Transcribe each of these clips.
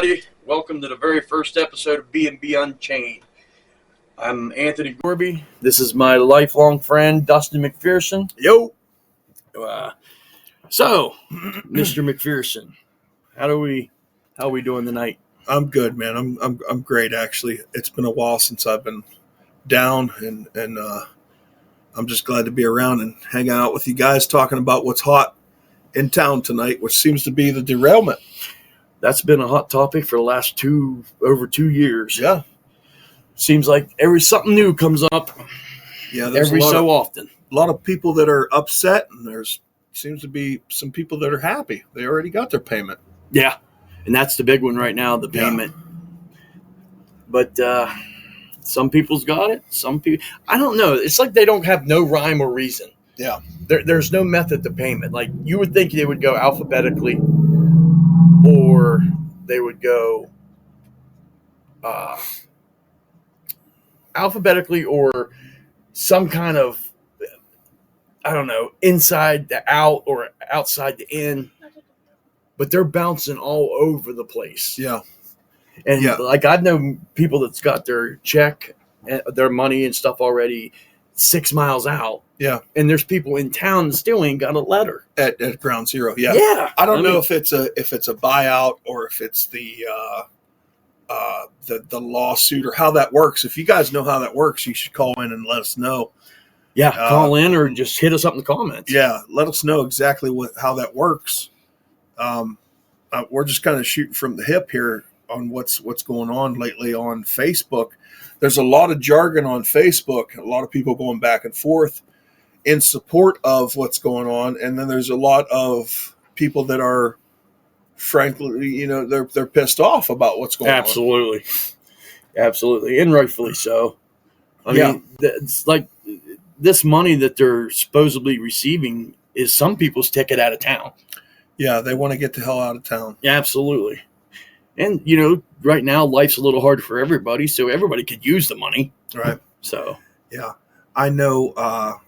everybody. Welcome to the very first episode of B&B Unchained. I'm Anthony Gorby. This is my lifelong friend, Dustin McPherson. Yo. So, Mr. McPherson, how are we doing tonight? I'm good, man. I'm great, actually. It's been a while since I've been down, and I'm just glad to be around and hanging out with you guys, talking about what's hot in town tonight, which seems to be the derailment. That's been a hot topic for the last over 2 years. Yeah. Seems like something new comes up. Yeah, there's every so often. A lot of people that are upset, and seems to be some people that are happy. They already got their payment. Yeah, and that's the big one right now, the payment. Yeah. But some people's got it. Some people, I don't know. It's like they don't have no rhyme or reason. Yeah. There's no method to payment. Like, you would think they would go alphabetically, or they would go alphabetically, or some kind of, I don't know, inside the out or outside the in. But they're bouncing all over the place. Yeah. And like, I've known people that's got their check, their money and stuff already 6 miles out. Yeah. And there's people in town that still ain't got a letter at ground zero. Yeah. Yeah. I don't know if it's a buyout or if it's the lawsuit or how that works. If you guys know how that works, you should call in and let us know. Yeah. Call in or just hit us up in the comments. Yeah. Let us know exactly how that works. We're just kind of shooting from the hip here on what's going on lately on Facebook. There's a lot of jargon on Facebook, a lot of people going back and forth in support of what's going on, and then there's a lot of people that are, frankly, they're pissed off about what's going on. Absolutely, and rightfully so. I mean, it's like this money that they're supposedly receiving is some people's ticket out of town. Yeah, they want to get the hell out of town. Yeah, absolutely. And, right now life's a little hard for everybody, so everybody could use the money. Right. So, yeah. I know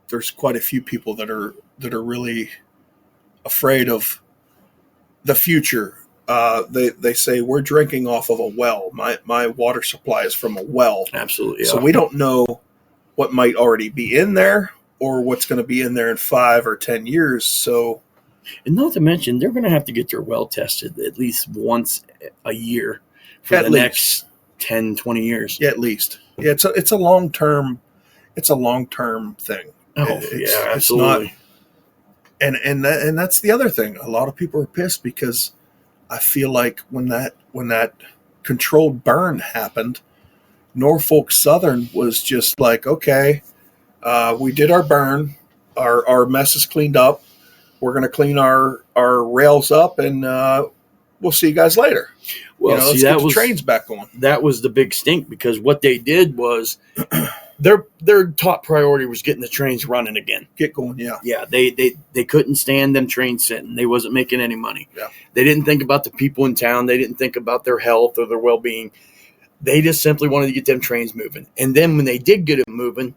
there's quite a few people that are really afraid of the future. They say, we're drinking off of a well. My water supply is from a well. Absolutely. So we don't know what might already be in there or what's going to be in there in 5 or 10 years. So, and not to mention, they're going to have to get their well tested at least once a year for the next 10, 20 years. Yeah, at least. Yeah, it's a long-term thing. Oh, absolutely. And that's the other thing. A lot of people are pissed because I feel like when that controlled burn happened, Norfolk Southern was just like, okay, we did our burn, our mess is cleaned up. We're going to clean our rails up, and we'll see you guys later. Well, let's get the trains back going. That was the big stink, because what they did was their top priority was getting the trains running again. Get going, yeah. Yeah, they couldn't stand them trains sitting. They wasn't making any money. Yeah. They didn't think about the people in town. They didn't think about their health or their well-being. They just simply wanted to get them trains moving. And then when they did get it moving,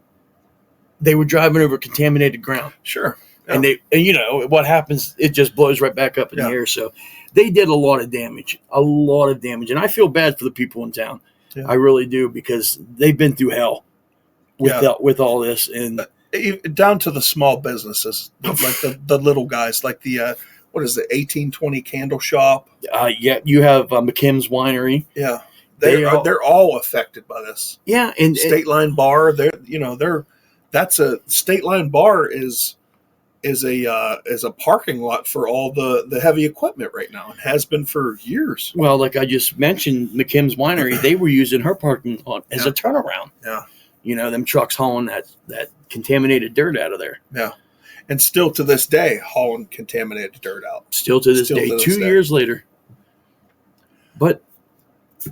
they were driving over contaminated ground. Sure. Yeah. And what happens, it just blows right back up in the air. So they did a lot of damage. And I feel bad for the people in town. Yeah. I really do, because they've been through hell with all this. And down to the small businesses, like the little guys, like the, 1820 candle shop. Yeah, you have McKim's Winery. Yeah. They're all affected by this. Yeah. And State Line Bar, that's a State Line Bar is a parking lot for all the heavy equipment right now, and has been for years. Well, like I just mentioned, McKim's Winery, they were using her parking lot as a turnaround. Yeah. Them trucks hauling that contaminated dirt out of there. Yeah. And still to this day, hauling contaminated dirt out. Still to this day, 2 years later.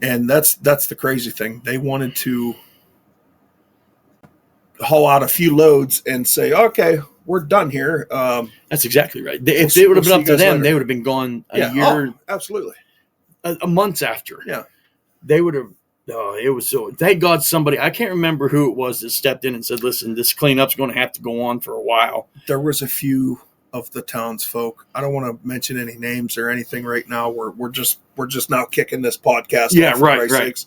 And that's the crazy thing. They wanted to haul out a few loads and say, okay, we're done here. That's exactly right. If it would have been up to them, they would have been gone a year. Absolutely. A month after. Yeah. They would have. It was so. Thank God somebody. I can't remember who it was that stepped in and said, "Listen, this cleanup's going to have to go on for a while." There was a few of the townsfolk. I don't want to mention any names or anything right now. We're just now kicking this podcast off, for Christ's sakes.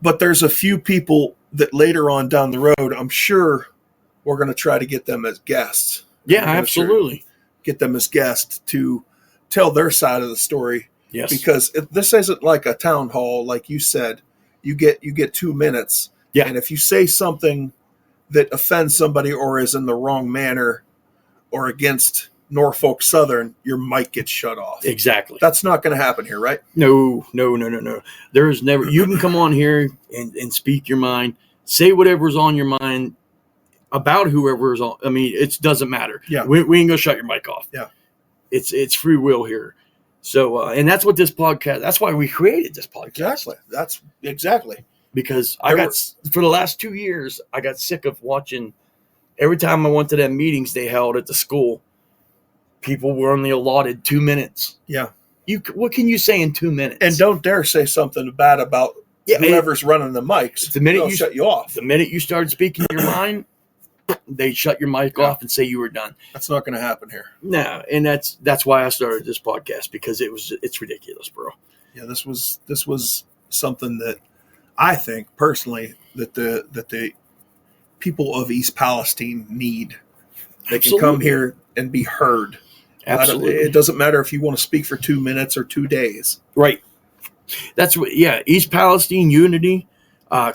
But there's a few people that later on down the road, I'm sure we're going to try to get them as guests. Yeah, absolutely. Get them as guests to tell their side of the story. Yes. Because this isn't like a town hall, like you said. You get 2 minutes. Yeah. And if you say something that offends somebody or is in the wrong manner or against Norfolk Southern, your mic gets shut off. Exactly. That's not going to happen here, right? No. There's never. You can come on here and speak your mind, say whatever's on your mind about whoever's on. I mean, it doesn't matter. Yeah. We ain't gonna shut your mic off. Yeah. It's free will here. So, and that's what this podcast. That's why we created this podcast. Exactly. That's exactly. Because for the last 2 years, I got sick of watching. Every time I went to them meetings they held at the school, people were only allotted 2 minutes. Yeah. What can you say in 2 minutes? And don't dare say something bad about whoever's running the mics. The minute they'll shut you off. The minute you started speaking your mind, they shut your mic off and say you were done. That's not going to happen here. No, and that's why I started this podcast, because it's ridiculous, bro. Yeah, this was something that I think personally that the people of East Palestine need. They can come here and be heard. Absolutely. It doesn't matter if you want to speak for 2 minutes or 2 days. Right. That's what. Yeah, East Palestine unity.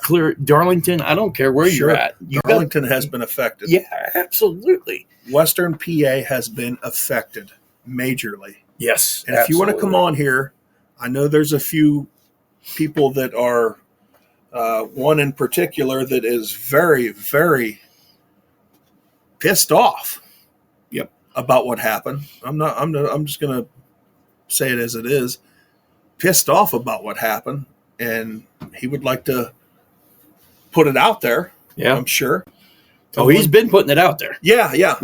Clear Darlington. I don't care where you're at. Darlington has been affected. Yeah, absolutely. Western PA has been affected majorly. Yes. And if you want to come on here, I know there's a few people that are one in particular that is very, very pissed off. Yep. About what happened. I'm just gonna say it as it is. Pissed off about what happened, and he would like to put it out there. Yeah, I'm sure. Oh, he's been putting it out there. Yeah.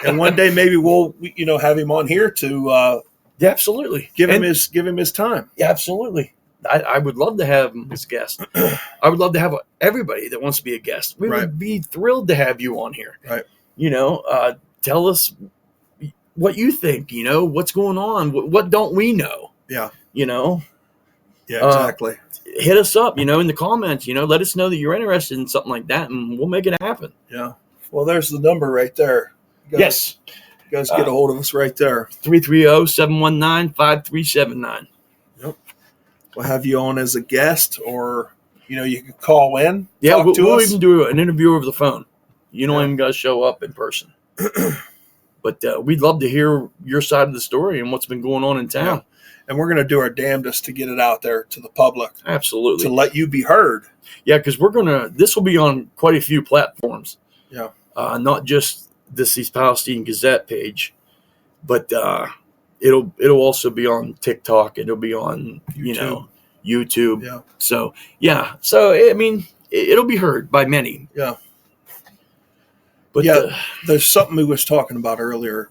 And one day maybe we'll have him on here to absolutely give him his time. Yeah, absolutely. I would love to have him as a guest. I would love to have everybody that wants to be a guest. We would be thrilled to have you on here. Right. Tell us what you think. What's going on. What don't we know? Yeah. Yeah, exactly. Hit us up, in the comments, let us know that you're interested in something like that, and we'll make it happen. Yeah. Well, there's the number right there. Yes. You guys get a hold of us right there. 330-719-5379. Yep. We'll have you on as a guest, or, you can call in. Yeah, we'll even do an interview over the phone. You don't even got to show up in person. But we'd love to hear your side of the story and what's been going on in town. Yeah. And we're going to do our damnedest to get it out there to the public. Absolutely. To let you be heard. Yeah, because this will be on quite a few platforms. Yeah. Not just this East Palestine Gazette page, but it'll also be on TikTok. It'll be on, YouTube. Yeah. So, yeah. So, I mean, it'll be heard by many. Yeah. But there's something we was talking about earlier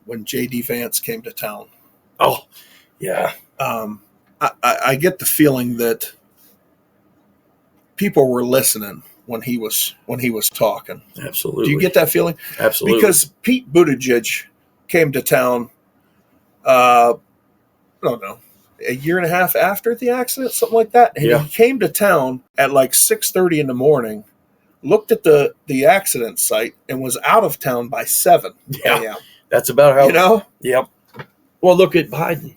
when J.D. Vance came to town. Oh, yeah. I get the feeling that people were listening when he was talking. Absolutely. Do you get that feeling? Absolutely. Because Pete Buttigieg came to town, I don't know, a year and a half after the accident, something like that. And he came to town at like 6:30 in the morning, looked at the accident site, and was out of town by 7 a.m. That's about how. Yep. Well, look at Biden.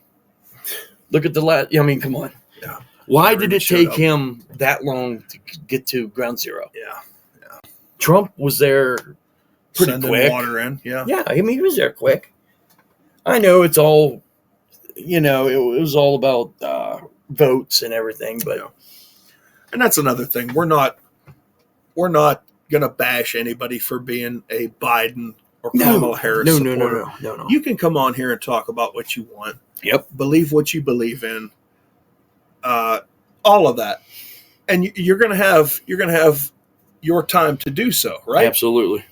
Look at the last. I mean, come on. Yeah. Why did it take him that long to get to ground zero? Yeah. Trump was there pretty Sending quick. Water in. Yeah. Yeah. I mean, he was there quick. I know it's all, it was all about votes and everything, but. And that's another thing. We're not gonna bash anybody for being a Biden or Kamala Harris supporter. No. You can come on here and talk about what you want. Yep. Believe what you believe in. All of that, and you're gonna have your time to do so, right? Absolutely.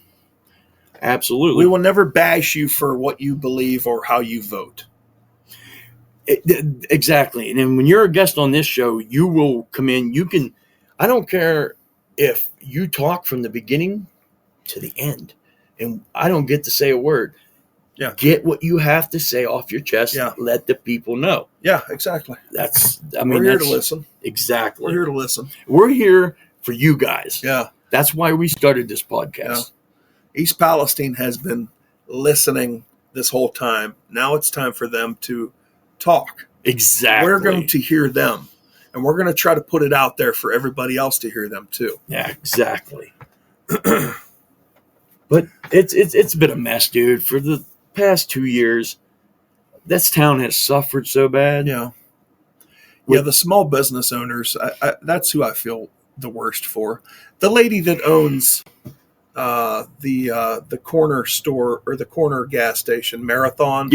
We will never bash you for what you believe or how you vote. Exactly. And then when you're a guest on this show, you will come in. You can. I don't care if you talk from the beginning to the end, and I don't get to say a word. Yeah. Get what you have to say off your chest. Yeah. Let the people know. Yeah, exactly. We're here to listen. Exactly. We're here to listen. We're here for you guys. Yeah. That's why we started this podcast. Yeah. East Palestine has been listening this whole time. Now it's time for them to talk. Exactly. We're going to hear them. And we're going to try to put it out there for everybody else to hear them too. Yeah, exactly. But it's been a mess, dude. For the past 2 years, this town has suffered so bad. Yeah. Yeah, the small business owners, that's who I feel the worst for. The lady that owns the corner store or the corner gas station, Marathon,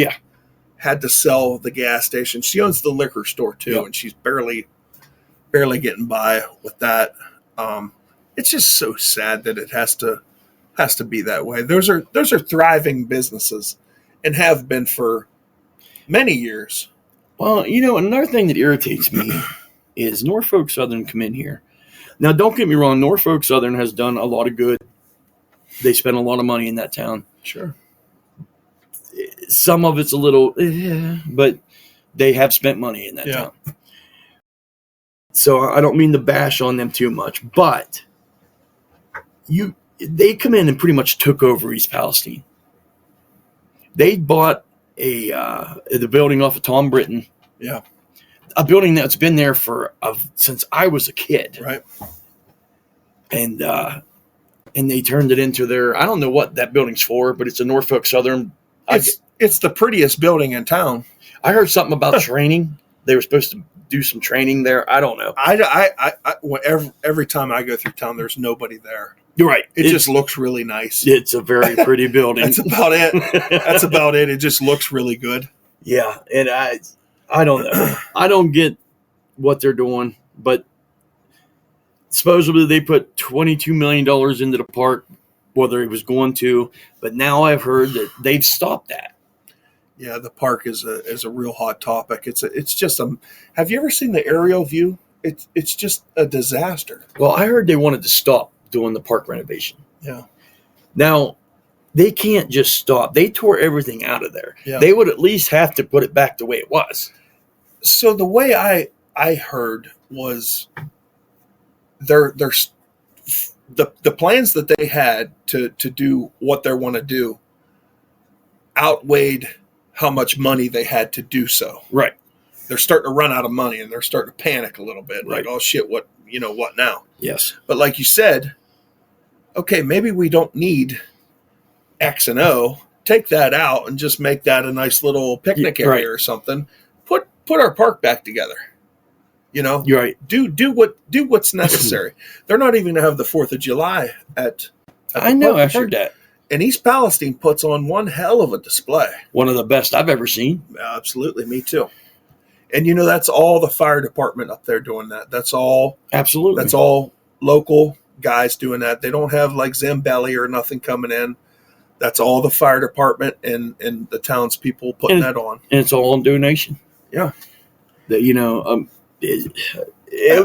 had to sell the gas station. She owns the liquor store too, and she's barely getting by with that. It's just so sad that it has to be that way. Those are thriving businesses and have been for many years. Well, another thing that irritates me is Norfolk Southern come in here. Now, don't get me wrong. Norfolk Southern has done a lot of good. They spent a lot of money in that town. Sure. Some of it's a little, but they have spent money in that town. So I don't mean to bash on them too much, but they come in and pretty much took over East Palestine. They bought the building off of Tom Britton. Yeah. A building that's been there since I was a kid. Right. And they turned it into I don't know what that building's for, but it's a Norfolk Southern. It's the prettiest building in town. I heard something about training. They were supposed to do some training there. I don't know. Every time I go through town, there's nobody there. You're right. It just looks really nice. It's a very pretty building. That's about it. That's about it. It just looks really good. Yeah, and I don't know. I don't get what they're doing, but supposedly they put $22 million into the park, whether it was going to, but now I've heard that they've stopped that. Yeah, the park is a real hot topic. It's just have you ever seen the aerial view? It's just a disaster. Well, I heard they wanted to stop doing the park renovation. Yeah. Now, they can't just stop. They tore everything out of there. Yeah. They would at least have to put it back the way it was. So the way I heard was the plans that they had to do what they want to do outweighed how much money they had to do so. Right. They're starting to run out of money and they're starting to panic a little bit. Right. Like, oh shit, what now? Yes. But like you said, okay, maybe we don't need X and O. Take that out and just make that a nice little picnic area or something. Put our park back together. You're right. Do what's necessary. They're not even going to have the 4th of July at I know. I heard that. And East Palestine puts on one hell of a display. One of the best I've ever seen. Absolutely, me too. And that's all the fire department up there doing that. That's all. Absolutely. That's all local guys doing that. They don't have like Zambelli or nothing coming in. That's all the fire department and the townspeople putting that on. And it's all on donation. Yeah. That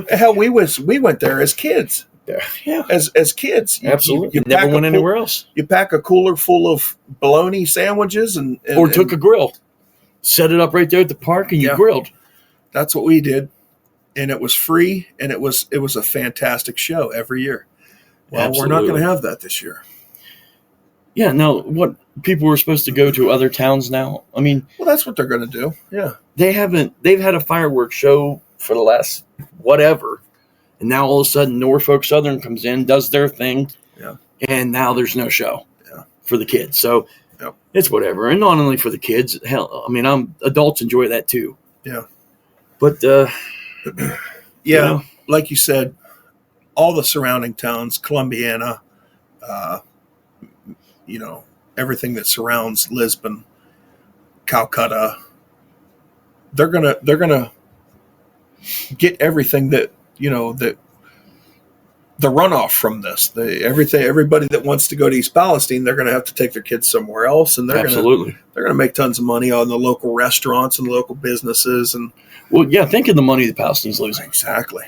hell, we went there as kids. Yeah. As kids. Absolutely. You never went anywhere else. You pack a cooler full of bologna sandwiches or took a grill. Set it up right there at the park and you grilled. That's what we did. And it was free and it was a fantastic show every year. Well, We're not going to have that this year. Yeah, no, what people were supposed to go to other towns now. I mean, well, that's what they're going to do. Yeah. They've had a fireworks show for the last whatever. And now all of a sudden Norfolk Southern comes in, does their thing. Yeah. And now there's no show for the kids. So it's whatever. And not only for the kids, hell, I mean, adults enjoy that too. Yeah. But, like you said, all the surrounding towns, Columbiana, everything that surrounds Lisbon, Calcutta, they're gonna get everything that that the runoff from this. Everybody that wants to go to East Palestine, they're going to have to take their kids somewhere else, and they're going to make tons of money on the local restaurants and local businesses. And think of the money the Palestinians losing. Exactly.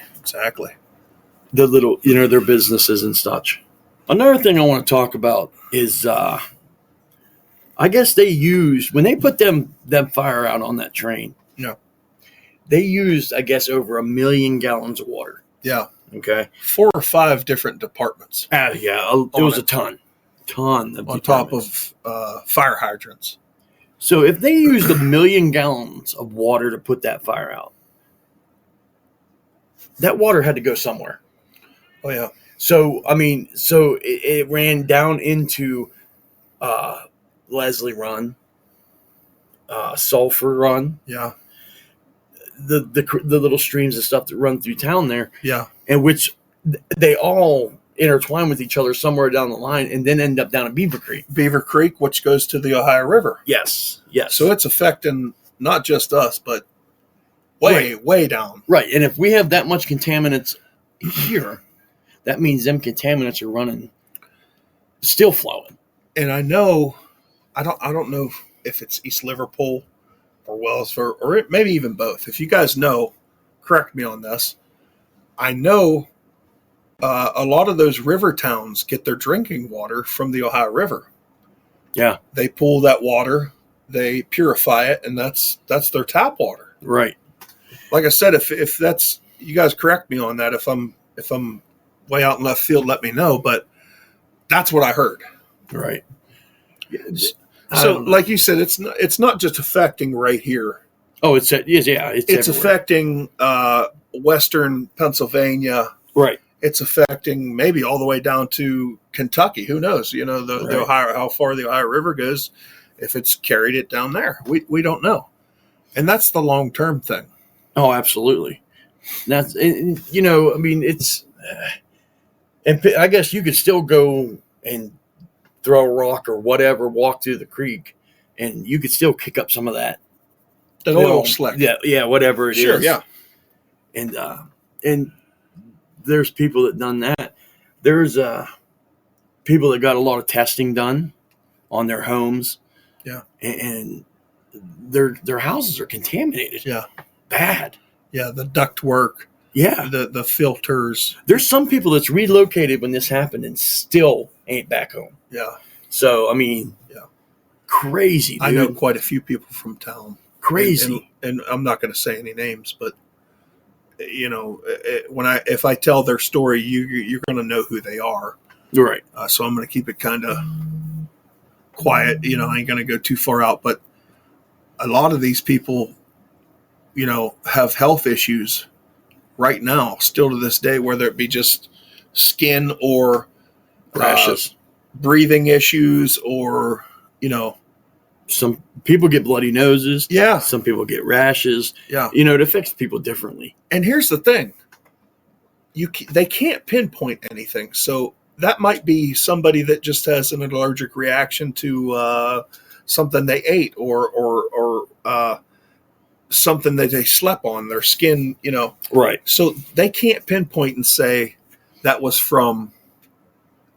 The little, their businesses and such. Another thing I want to talk about is I guess they used, when they put them fire out on that train. Yeah. They used, I guess, over 1 million gallons of water. Yeah. Okay. 4 or 5 different departments. Yeah. It was a ton of on top of fire hydrants. So if they used 1 million gallons of water to put that fire out, that water had to go somewhere. Oh yeah. So it ran down into Leslie Run, Sulphur Run. Yeah. The little streams and stuff that run through town there. Yeah. And which they all intertwine with each other somewhere down the line and then end up down at Beaver Creek. Beaver Creek, which goes to the Ohio River. Yes. So it's affecting not just us, but way down. Right. And if we have that much contaminants here, that means them contaminants are running, still flowing. And I know, I don't know if it's East Liverpool or Wellsford, or maybe even both. If you guys know, correct me on this. I know a lot of those river towns get their drinking water from the Ohio River. Yeah. They pull that water, they purify it, and that's their tap water. Right. Like I said, if that's, you guys correct me on that. If I'm way out in left field, let me know. But that's what I heard. Right. So, like you said, it's not just affecting right here. Oh, it's affecting Western Pennsylvania. Right. It's affecting maybe all the way down to Kentucky. Who knows? You know, the Ohio, how far the Ohio River goes, if it's carried it down there. We don't know. And that's the long-term thing. Oh, absolutely. That's, you know, I mean, it's, and I guess you could still go and throw a rock or whatever, walk through the creek, and you could still kick up some of that. That oil slick. Yeah, whatever it is. Sure, yeah. And there's people that done that. There's people that got a lot of testing done on their homes. Yeah. And their houses are contaminated. Yeah. Bad. Yeah, the duct work. Yeah. The filters. There's some people that's relocated when this happened and still ain't back home. Yeah. So, I mean, crazy, dude. I know quite a few people from town. Crazy. And I'm not going to say any names, but you know, if I tell their story, you're going to know who they are. Right. So I'm going to keep it kind of quiet. You know, I ain't going to go too far out, but a lot of these people, you know, have health issues right now, still to this day, whether it be just skin or rashes, breathing issues, or, you know, some people get bloody noses. Yeah. Some people get rashes. Yeah. You know, it affects people differently. And here's the thing. They can't pinpoint anything. So that might be somebody that just has an allergic reaction to something they ate or something that they slept on, their skin, you know. Right. So they can't pinpoint and say that was from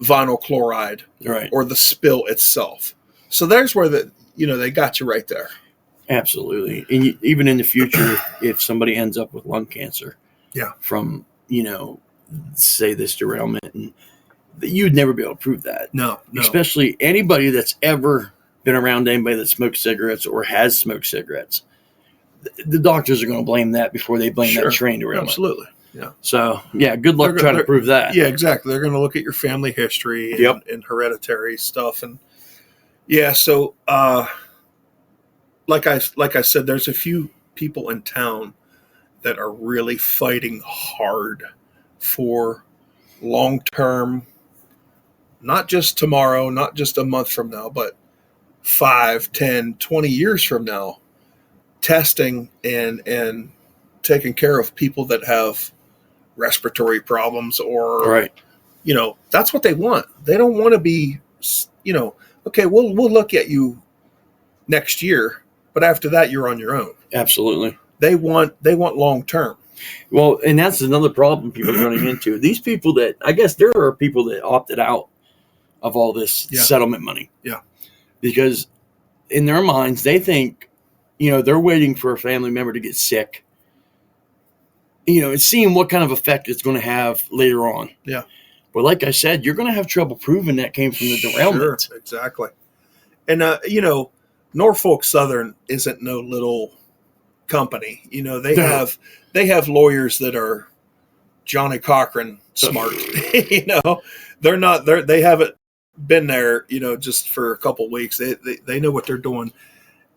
vinyl chloride, right, or the spill itself. So there's where they got you right there. Absolutely. And even in the future, if somebody ends up with lung cancer, from, you know, say this derailment, and you'd never be able to prove that. No. Especially anybody that's ever been around anybody that smokes cigarettes or has smoked cigarettes. The doctors are going to blame that before they blame that train derailment. Absolutely. Yeah. So, good luck trying to prove that. Yeah, exactly. They're going to look at your family history and hereditary stuff. And so like I said, there's a few people in town that are really fighting hard for long-term, not just tomorrow, not just a month from now, but 5, 10, 20 years from now, testing and taking care of people that have respiratory problems or, you know, that's what they want. They don't want to be, you know, okay, we'll look at you next year, but after that, you're on your own. Absolutely. They want long-term. Well, and that's another problem people are running into. These people that, I guess there are people that opted out of all this settlement money. Yeah. Because in their minds, they think, you know, they're waiting for a family member to get sick. You know, and seeing what kind of effect it's going to have later on. Yeah. But like I said, you're going to have trouble proving that came from the derailment. Sure, exactly. And Norfolk Southern isn't no little company. They have lawyers that are Johnny Cochran smart. They haven't been there, just for a couple of weeks. They know what they're doing,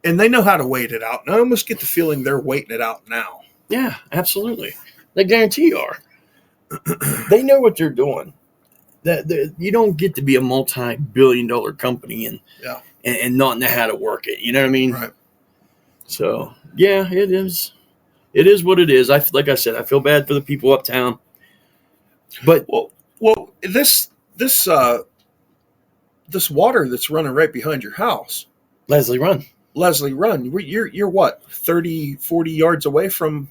and they know how to wait it out. And I almost get the feeling they're waiting it out now. Yeah, absolutely. They guarantee you are. They know what they're doing. That you don't get to be a multi-billion-dollar company and not know how to work it. You know what I mean? Right. So yeah, it is. It is what it is. Like I said, I feel bad for the people uptown. But well, this water that's running right behind your house, Leslie Run. You're what, 30, 40 yards away from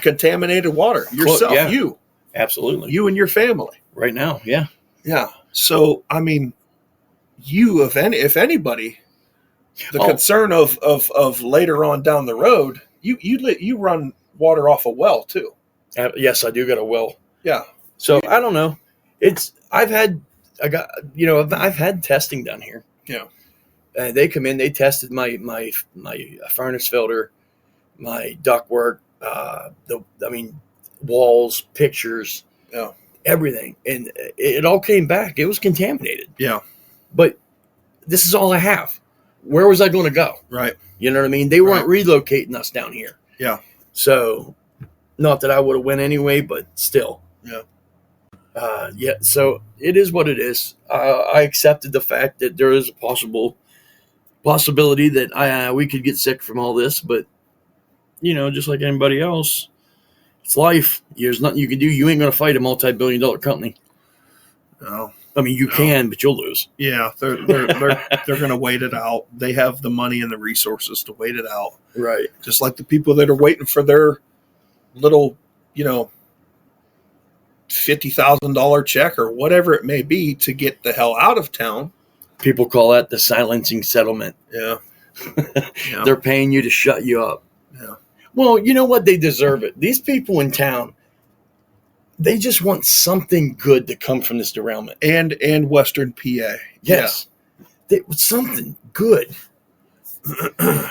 contaminated water yourself. Yeah. You. Absolutely. You and your family. Right now, yeah. Yeah. So, I mean, if anybody, the concern of later on down the road, you run water off a well too. Yes, I do got a well. Yeah. So I don't know. I've had testing done here. Yeah. They come in. They tested my furnace filter, my ductwork, walls, pictures, everything, and it all came back. It was contaminated. Yeah. But this is all I have. Where was I going to go? Right. You know what I mean? They weren't relocating us down here. Yeah. So, not that I would have went anyway, but still. Yeah. So it is what it is. I accepted the fact that there is a possibility that we could get sick from all this, but just like anybody else, it's life. There's nothing you can do. You ain't going to fight a multi-billion-dollar company. No. I mean, you can, but you'll lose. Yeah, they're going to wait it out. They have the money and the resources to wait it out. Right. Just like the people that are waiting for their little, $50,000 check or whatever it may be to get the hell out of town. People call that the silencing settlement. Yeah. They're paying you to shut you up. Yeah. Well, you know what? They deserve it. These people in town, they just want something good to come from this derailment. And Western PA. Yes. Yeah. Something good.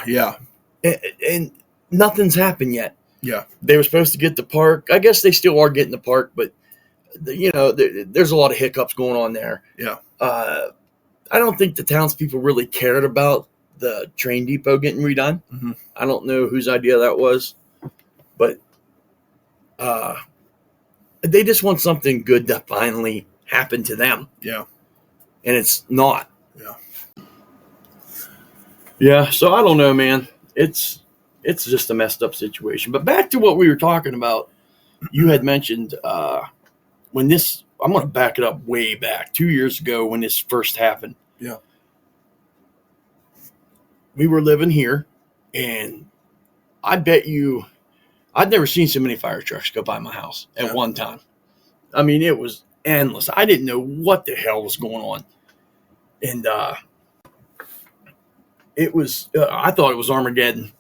Yeah. And nothing's happened yet. Yeah. They were supposed to get the park. I guess they still are getting the park, but, there's a lot of hiccups going on there. Yeah. I don't think the townspeople really cared about the train depot getting redone. Mm-hmm. I don't know whose idea that was, but they just want something good to finally happen to them. Yeah. And it's not. Yeah. Yeah. So I don't know, man. It's just a messed up situation. But back to what we were talking about, you had mentioned I'm going to back it up way back 2 years ago when this first happened. Yeah. We were living here, and I bet you I'd never seen so many fire trucks go by my house at one time. I mean, it was endless. I didn't know what the hell was going on. And I thought it was Armageddon.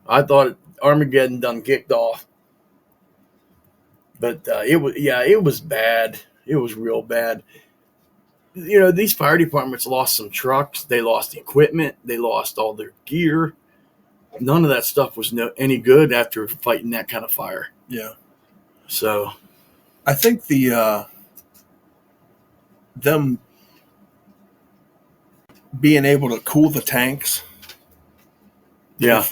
I thought Armageddon done kicked off. But it was bad. It was real bad. These fire departments lost some trucks. They lost equipment. They lost all their gear. None of that stuff was any good after fighting that kind of fire. Yeah. So, I think them being able to cool the tanks. Yeah.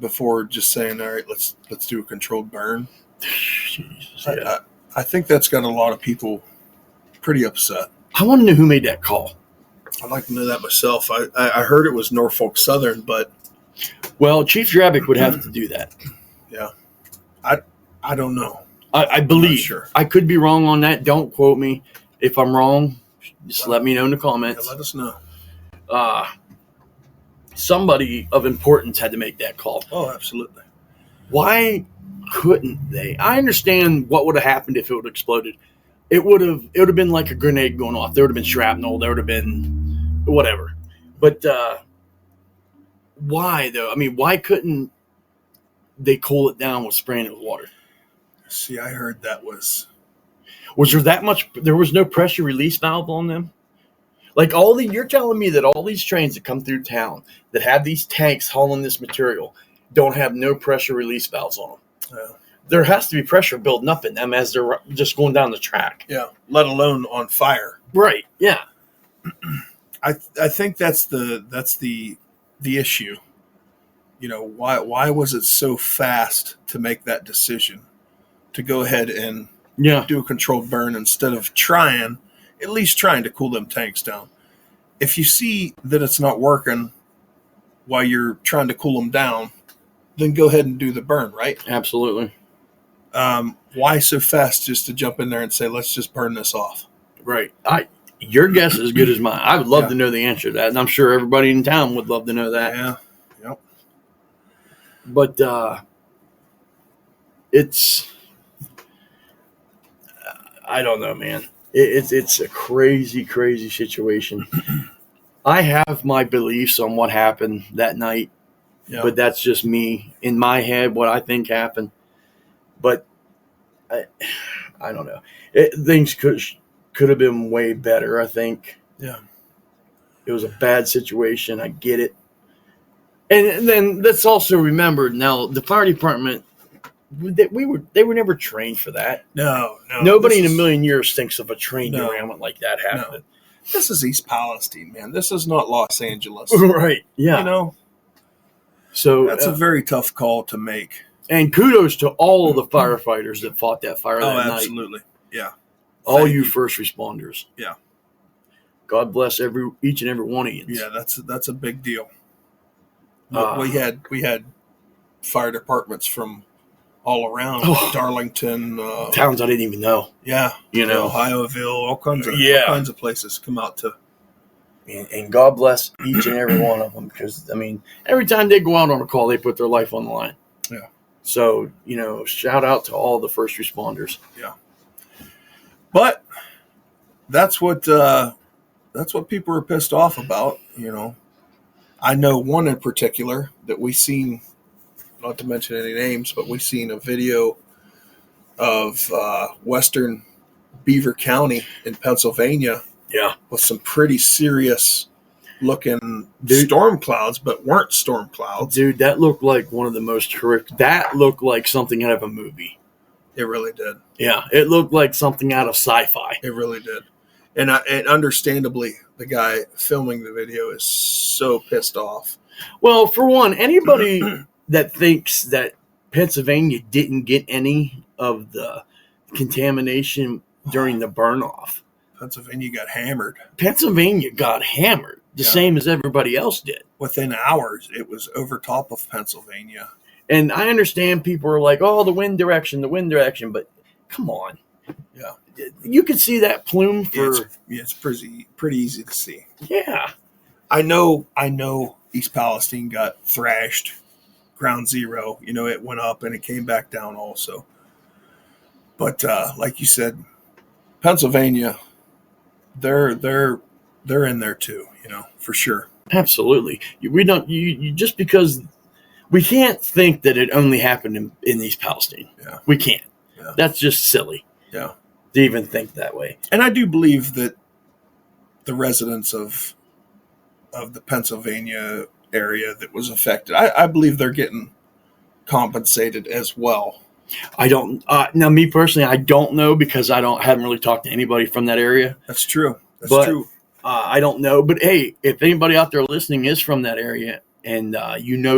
Before just saying, all right, let's do a controlled burn. Jesus, yeah. I think that's got a lot of people pretty upset. I want to know who made that call. I'd like to know that myself. I heard it was Norfolk Southern, but well, Chief Drabick would have to do that. Yeah, I don't know. I believe. Sure. I could be wrong on that. Don't quote me. If I'm wrong, just let me know in the comments. Yeah, let us know. Somebody of importance had to make that call. Oh, absolutely. Why couldn't they? I understand what would have happened if it would have exploded. It would have been like a grenade going off. There would have been shrapnel. There would have been whatever. But why though? I mean, why couldn't they cool it down with spraying it with water? See, I heard that was there that much? There was no pressure release valve on them. Like you're telling me that all these trains that come through town that have these tanks hauling this material don't have no pressure release valves on them. Yeah. There has to be pressure building up in them as they're just going down the track. Yeah, let alone on fire. Right. Yeah. I think that's the issue. You know, why was it so fast to make that decision to go ahead and do a controlled burn instead of at least trying to cool them tanks down? If you see that it's not working while you're trying to cool them down, then go ahead and do the burn, right? Absolutely. Why so fast just to jump in there and say, let's just burn this off? Right. Your guess is as good as mine. I would love to know the answer to that, and I'm sure everybody in town would love to know that. Yeah. Yep. But it's I don't know, man. It's a crazy, crazy situation. I have my beliefs on what happened that night, but that's just me in my head, what I think happened. But I don't know. Things could have been way better, I think. Yeah. It was a bad situation. I get it. And then let's also remember now the fire department, they were never trained for that. No. Nobody in a million years thinks of a train derailment like that happening. No. This is East Palestine, man. This is not Los Angeles. Right. Yeah. You know? So that's a very tough call to make. And kudos to all of the firefighters that fought that fire that night. Absolutely. Yeah. All you first responders. Yeah. God bless each and every one of you. Yeah, that's a big deal. We had fire departments from all around Darlington, towns I didn't even know. Yeah, Ohioville, all kinds of places come out to. And God bless each and every one of them, because I mean, every time they go out on a call, they put their life on the line. Yeah. So shout out to all the first responders. Yeah. But that's what people are pissed off about. I know one in particular that we seen, not to mention any names, but we seen a video of western Beaver County in Pennsylvania. Yeah. With some pretty serious looking storm clouds, but weren't storm clouds. Dude, that looked like one of the most horrific. That looked like something out of a movie. It really did. Yeah, it looked like something out of sci-fi. It really did. And understandably, the guy filming the video is so pissed off. Well, for one, anybody that thinks that Pennsylvania didn't get any of the contamination during the burn-off. Pennsylvania got hammered. The same as everybody else did. Within hours, it was over top of Pennsylvania. And I understand people are like, oh, the wind direction, but come on. Yeah. You could see that plume for... It's pretty easy to see. Yeah. I know East Palestine got thrashed, ground zero. It went up and it came back down also. But like you said, Pennsylvania, they're in there too, for sure. Absolutely. We don't just because we can't think that it only happened in East Palestine. Yeah. We can't. Yeah. That's just silly. Yeah. To even think that way. And I do believe that the residents of the Pennsylvania area that was affected, I believe they're getting compensated as well. I don't. Now, me personally, I don't know because I haven't really talked to anybody from that area. That's true. True. I don't know. But hey, if anybody out there listening is from that area, and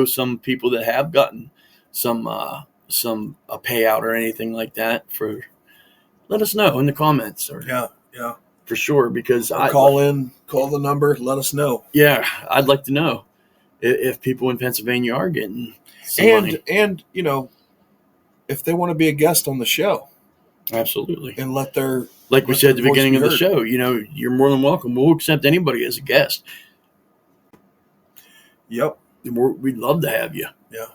some people that have gotten some a payout or anything like that, let us know in the comments. Yeah, for sure. Because call the number, let us know. Yeah, I'd like to know if people in Pennsylvania are getting some money. And if they want to be a guest on the show. Absolutely. And like we said at the beginning of the show, you're more than welcome. We'll accept anybody as a guest. Yep. We'd love to have you. Yeah.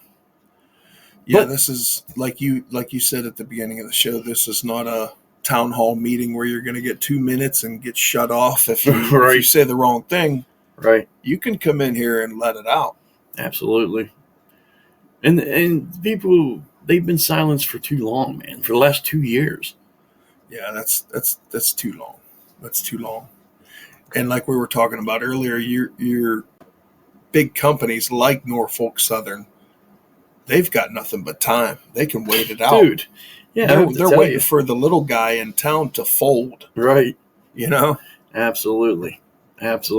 Yeah, this is like you said at the beginning of the show, this is not a town hall meeting where you're going to get 2 minutes and get shut off if you say the wrong thing. Right. You can come in here and let it out. Absolutely. And people, they've been silenced for too long, man. For the last 2 years. Yeah, that's too long. That's too long. And like we were talking about earlier, your big companies like Norfolk Southern, they've got nothing but time. They can wait it out. Dude. Yeah, they're waiting for the little guy in town to fold. Right. You know? Absolutely. It's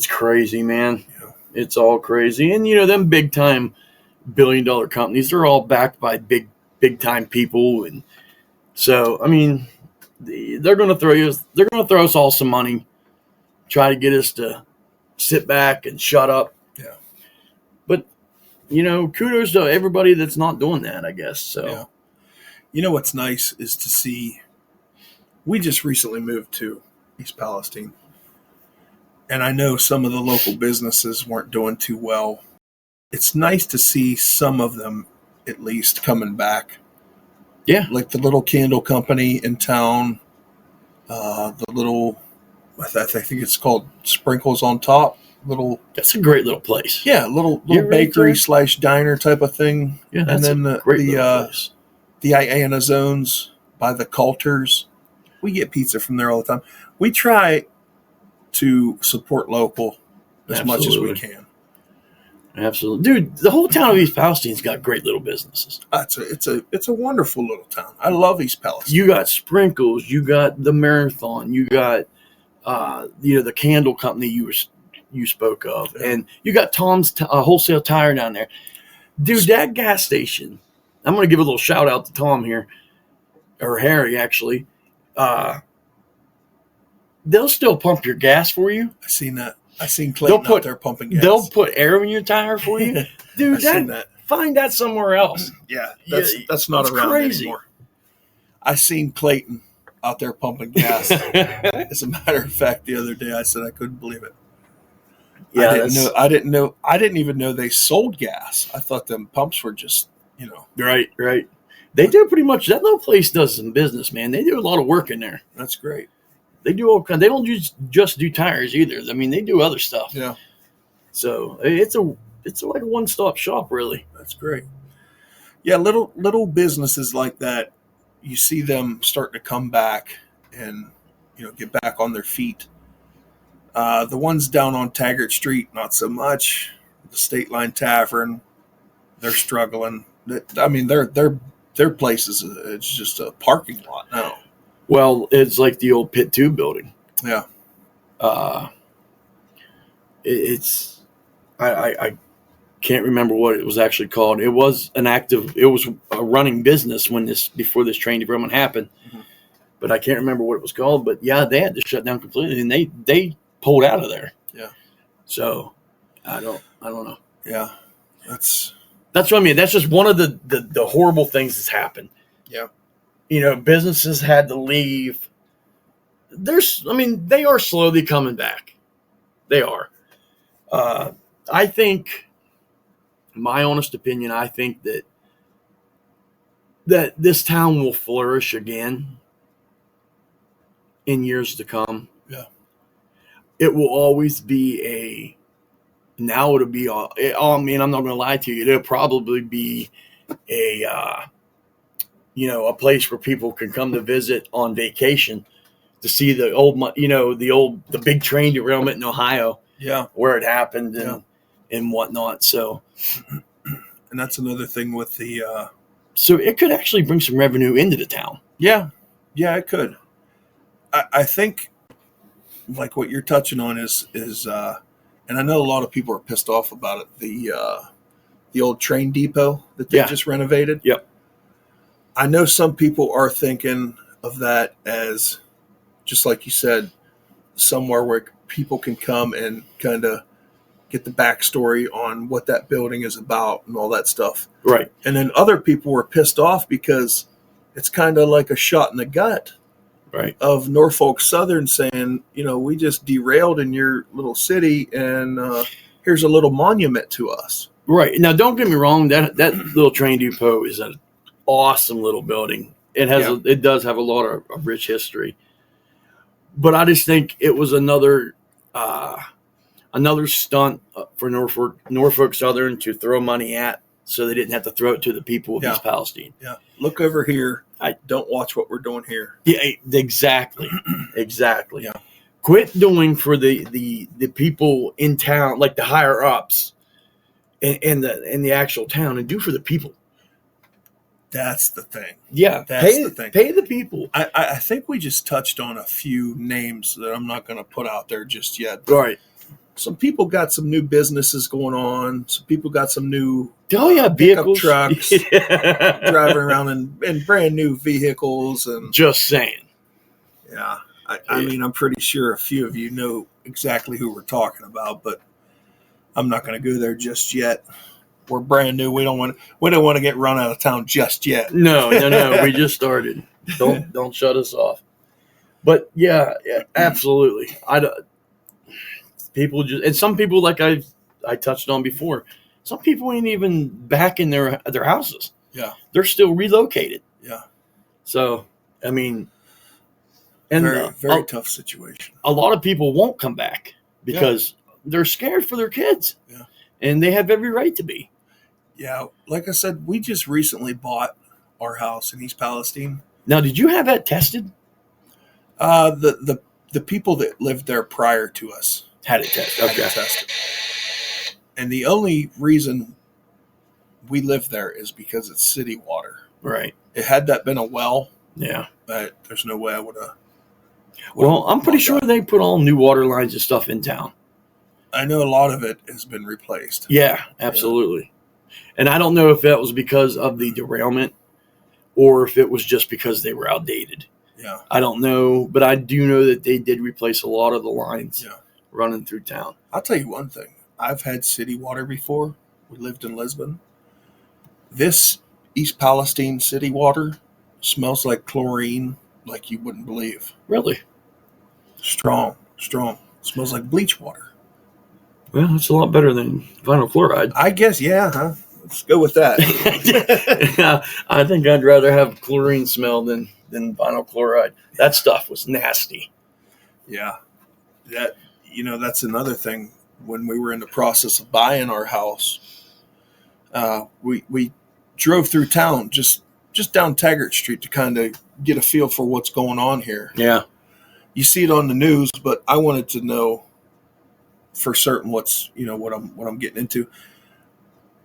crazy, man. Yeah. It's all crazy. And them big time billion-dollar companies, they're all backed by big time people, and so I mean, they're going to throw us all some money, try to get us to sit back and shut up. Yeah. But kudos to everybody that's not doing that, I guess. So yeah. You know what's nice is to see, we just recently moved to East Palestine, and I know some of the local businesses weren't doing too well. It's nice to see some of them at least coming back. Yeah. Like the little candle company in town, the little, I think it's called Sprinkles on Top. That's a great little place. Yeah, little bakery / diner type of thing. Yeah, that's and then place. The Iana Zones by the Coulters. We get pizza from there all the time. We try to support local as much as we can. Absolutely. Dude, the whole town of East Palestine's got great little businesses. It's a wonderful little town. I love East Palestine. You got Sprinkles, you got the Marathon, you got the candle company you spoke of, and you got Tom's wholesale tire down there. Dude, that gas station, I'm going to give a little shout out to Tom here, or Harry actually. They'll still pump your gas for you. I seen that. I seen Clayton out there pumping gas. They'll put air in your tire for you. Dude, find that somewhere else. Yeah, that's not around crazy anymore. I seen Clayton out there pumping gas. As a matter of fact, the other day I said I couldn't believe it. Yeah, I didn't even know they sold gas. I thought them pumps were just, Right. They do pretty much. That little place does some business, man. They do a lot of work in there. That's great. They do all kind. They don't just do tires either. I mean, they do other stuff. Yeah. So it's like a one-stop shop, really. That's great. Yeah, little businesses like that, you see them starting to come back and get back on their feet. The ones down on Taggart Street, not so much. The State Line Tavern, they're struggling. I mean, their place it's just a parking lot now. Well, it's like the old Pit 2 building. Yeah. It's I can't remember what it was actually called. It was a running business before this train derailment happened. Mm-hmm. But I can't remember what it was called. But yeah, they had to shut down completely, and they pulled out of there. Yeah. So I don't know. Yeah. That's what I mean. That's just one of the horrible things that's happened. Yeah. Businesses had to leave. They are slowly coming back. They are. I think, my honest opinion, I think that this town will flourish again in years to come. Yeah. It will always be I'm not going to lie to you. It'll probably be a place where people can come to visit on vacation to see the big train derailment in Ohio. Yeah. Where it happened and whatnot. So, and that's another thing with the, so it could actually bring some revenue into the town. Yeah. Yeah, it could. I think like what you're touching on is, and I know a lot of people are pissed off about it. The old train depot that they just renovated. Yep. I know some people are thinking of that as, just like you said, somewhere where people can come and kind of get the backstory on what that building is about and all that stuff. Right. And then other people were pissed off because it's kind of like a shot in the gut. Right. Of Norfolk Southern saying, we just derailed in your little city and here's a little monument to us. Right. Now, don't get me wrong. That little train depot is an awesome little building. It does have a lot of rich history. But I just think it was another stunt for Norfolk Southern to throw money at so they didn't have to throw it to the people of East Palestine. Yeah. Look over here. Don't watch what we're doing here. Yeah, exactly. Exactly. Yeah. Quit doing for the people in town, like the higher ups in the actual town, and do for the people. That's the thing. Yeah. That's the thing. Pay the people. I think we just touched on a few names that I'm not going to put out there just yet. Right. Some people got some new businesses going on. Some people got some new vehicles, trucks, driving around in brand new vehicles. And just saying. Yeah. I mean, I'm pretty sure a few of you know exactly who we're talking about, but I'm not going to go there just yet. We're brand new. We don't want to get run out of town just yet. No. We just started. Don't shut us off. But yeah, absolutely. People just, and some people, like I touched on before, some people ain't even back in their houses. Yeah, they're still relocated. Yeah. So I mean, and very tough situation. A lot of people won't come back because they're scared for their kids. Yeah, and they have every right to be. Yeah, like I said, we just recently bought our house in East Palestine. Now, did you have that tested? The people that lived there prior to us had it tested. Okay. Had it tested. And the only reason we lived there is because it's city water. Right. Had that been a well, but there's no way I would have. Well, I'm pretty sure they put all new water lines and stuff in town. I know a lot of it has been replaced. Yeah, absolutely. Yeah. And I don't know if that was because of the derailment or if it was just because they were outdated. Yeah. I don't know, but I do know that they did replace a lot of the lines running through town. I'll tell you one thing. I've had city water before. We lived in Lisbon. This East Palestine city water smells like chlorine like you wouldn't believe. Really? Strong. Smells like bleach water. Well, it's a lot better than vinyl chloride. I guess, huh? Let's go with that. I think I'd rather have chlorine smell than vinyl chloride. That stuff was nasty. Yeah. That's another thing. When we were in the process of buying our house, we drove through town, just down Taggart Street to kind of get a feel for what's going on here. Yeah. You see it on the news, but I wanted to know for certain what I'm getting into.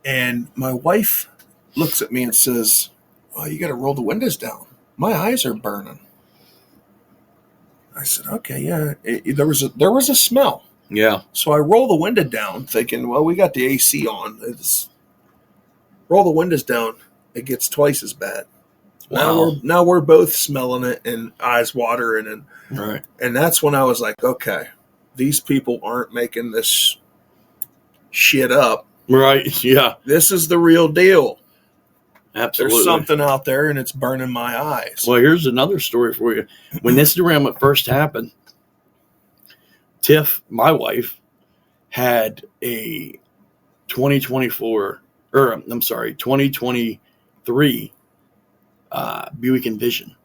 And my wife looks at me and says, "Oh, you got to roll the windows down. My eyes are burning." I said, "Okay, yeah." There was a smell. Yeah. So I roll the window down, thinking, well, we got the AC on. Roll the windows down, it gets twice as bad. Wow. Now we're both smelling it and eyes watering, and that's when I was like, okay, these people aren't making this shit up. Right. Yeah. This is the real deal. Absolutely. There's something out there, and it's burning my eyes. Well, here's another story for you. When this derailment first happened, Tiff, my wife, had a 2023 Buick Envision.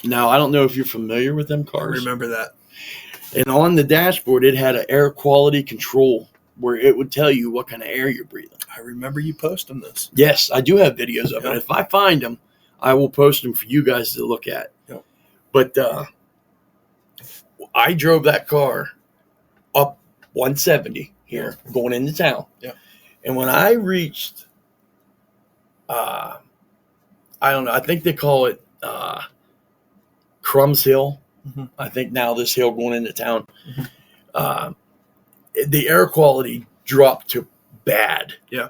Now, I don't know if you're familiar with them cars. I remember that. And on the dashboard, it had an air quality control where it would tell you what kind of air you're breathing. I remember you posting this. Yes, I do have videos of it. If I find them, I will post them for you guys to look at. Yep. But I drove that car up 170 here, going into town. Yeah. And when I reached, I don't know, I think they call it Crumbs Hill. Mm-hmm. I think now this hill going into town. Mm-hmm. The air quality dropped to bad. Yeah.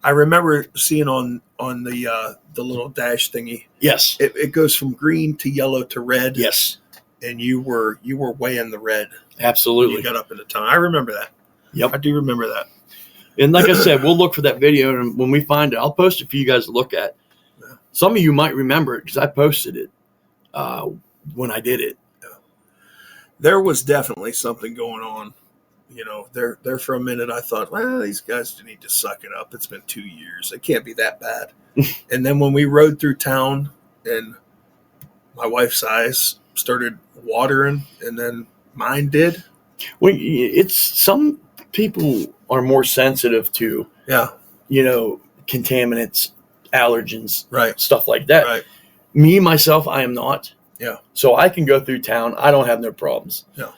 I remember seeing on the little dash thingy. Yes. It goes from green to yellow to red. Yes. And you were way in the red. Absolutely. When you got up into town. I remember that. Yep. I do remember that. And like I said, we'll look for that video, and when we find it, I'll post it for you guys to look at. Yeah. Some of you might remember it because I posted it when I did it. Yeah. There was definitely something going on. There for a minute I thought, well, these guys need to suck it up. It's been 2 years. It can't be that bad. And then when we rode through town and my wife's eyes started watering and then mine did. Well, it's some people are more sensitive to, contaminants, allergens, Right. stuff like that. Right. Me, myself, I am not. Yeah. So I can go through town. I don't have no problems. Yeah.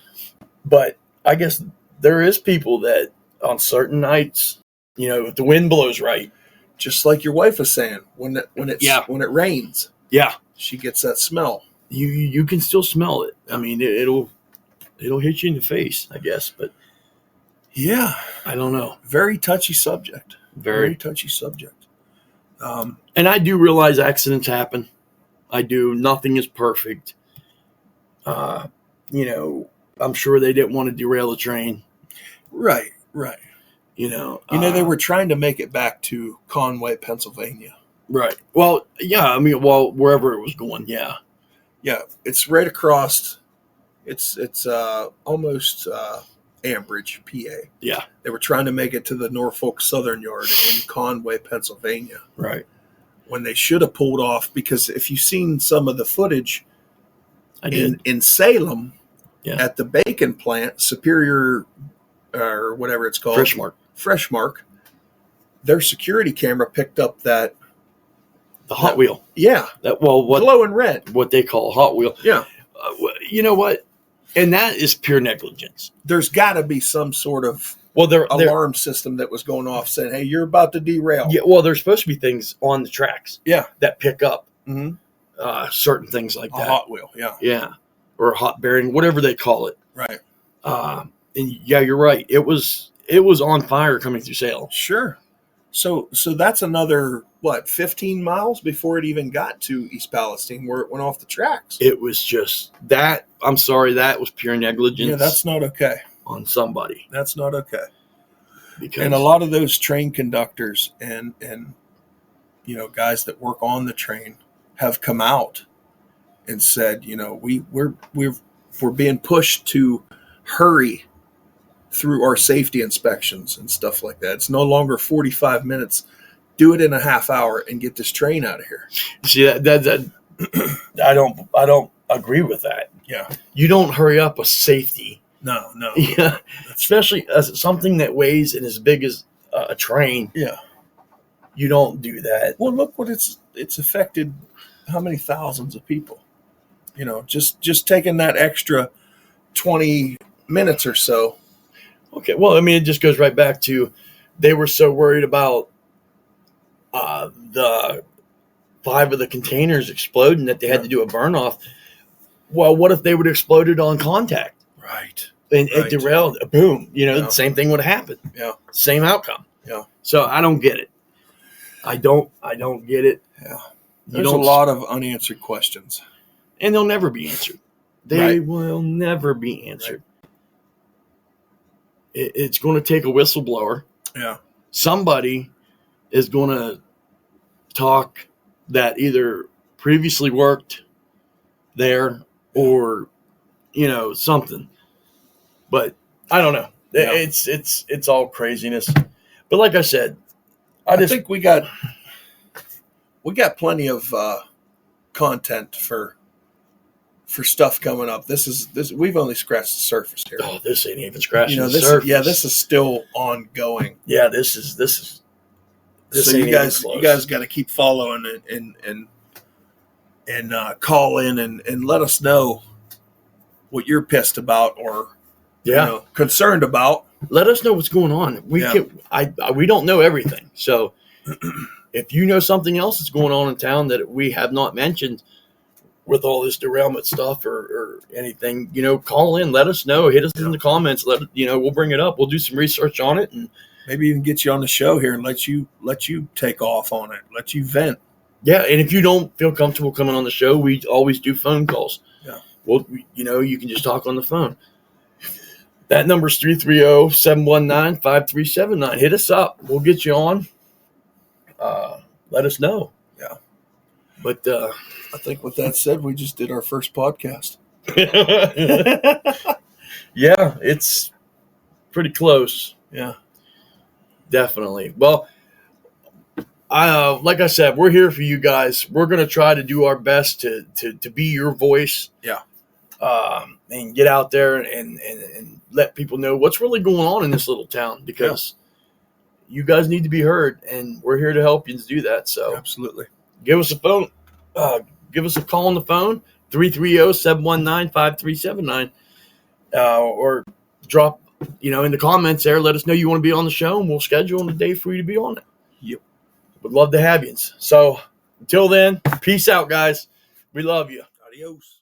But I guess there is people that on certain nights, if the wind blows right. Just like your wife was saying, when it rains, yeah, she gets that smell. You can still smell it. I mean, it'll hit you in the face, I guess. But yeah, I don't know. Very touchy subject. Very touchy subject. And I do realize accidents happen. I do. Nothing is perfect. I'm sure they didn't want to derail the train. Right. They were trying to make it back to Conway, Pennsylvania. Right. Well, yeah. I mean, wherever it was going, yeah. Yeah, it's right across. It's almost Ambridge, PA. Yeah. They were trying to make it to the Norfolk Southern yard in Conway, Pennsylvania. Right. When they should have pulled off, because if you've seen some of the footage in Salem at the bacon plant, Superior or whatever it's called, Freshmark, their security camera picked up the Hot Wheel. Yeah. Glowing red. What they call a Hot Wheel. Yeah. You know what? And that is pure negligence. There's got to be some sort of alarm system that was going off saying, hey, you're about to derail. Yeah, well, there's supposed to be things on the tracks that pick up certain things like that. A Hot Wheel, yeah. Yeah, or a hot bearing, whatever they call it. Right. And yeah, you're right. It was on fire coming through Salem. Sure. So that's another, 15 miles before it even got to East Palestine where it went off the tracks. It was just that. I'm sorry, that was pure negligence. Yeah, that's not okay. On somebody. That's not okay. Because and a lot of those train conductors and guys that work on the train have come out and said, we're being pushed to hurry through our safety inspections and stuff like that. It's no longer 45 minutes. Do it in a half hour and get this train out of here. See, that I don't agree with that. Yeah. You don't hurry up with safety. No. Yeah. Especially as something that weighs and as big as a train. Yeah. You don't do that. Well, look what it's affected. How many thousands of people? Just taking that extra 20 minutes or so. Okay. Well, I mean, it just goes right back to they were so worried about the 5 of the containers exploding that they had to do a burn off. Well, what if they would have exploded on contact? Right. And it derailed. Boom. The same thing would have happened. Yeah. Same outcome. Yeah. So I don't get it. I don't get it. Yeah. There's a lot of unanswered questions. And they'll never be answered. They will never be answered. Right. It's going to take a whistleblower. Yeah. Somebody is going to talk that either previously worked there or, something. But I don't know. Yeah. It's all craziness. But like I said, I think we got plenty of content for stuff coming up. This we've only scratched the surface here. Oh, this ain't even scratching the surface. Yeah, this is still ongoing. Yeah, this is. So you guys got to keep following and call in and let us know what you're pissed about or concerned about. Let us know what's going on. We don't know everything. So if you know something else that's going on in town that we have not mentioned with all this derailment stuff or anything, call in, let us know, hit us in the comments, we'll bring it up. We'll do some research on it and maybe even get you on the show here and let you take off on it, let you vent. Yeah. And if you don't feel comfortable coming on the show, we always do phone calls. Yeah. Well, you can just talk on the phone. That number's 330-719-5379. Hit us up. We'll get you on. Let us know. Yeah. But I think with that said, we just did our first podcast. Yeah, it's pretty close. Yeah. Definitely. Well, like I said, we're here for you guys. We're going to try to do our best to be your voice. Yeah. And get out there and let people know what's really going on in this little town because, you guys need to be heard, and we're here to help you do that. So absolutely, give us a phone. Give us a call on the phone, 330-719-5379, or drop, in the comments there. Let us know you want to be on the show, and we'll schedule a day for you to be on it. Yep. Would love to have you. So until then, peace out, guys. We love you. Adios.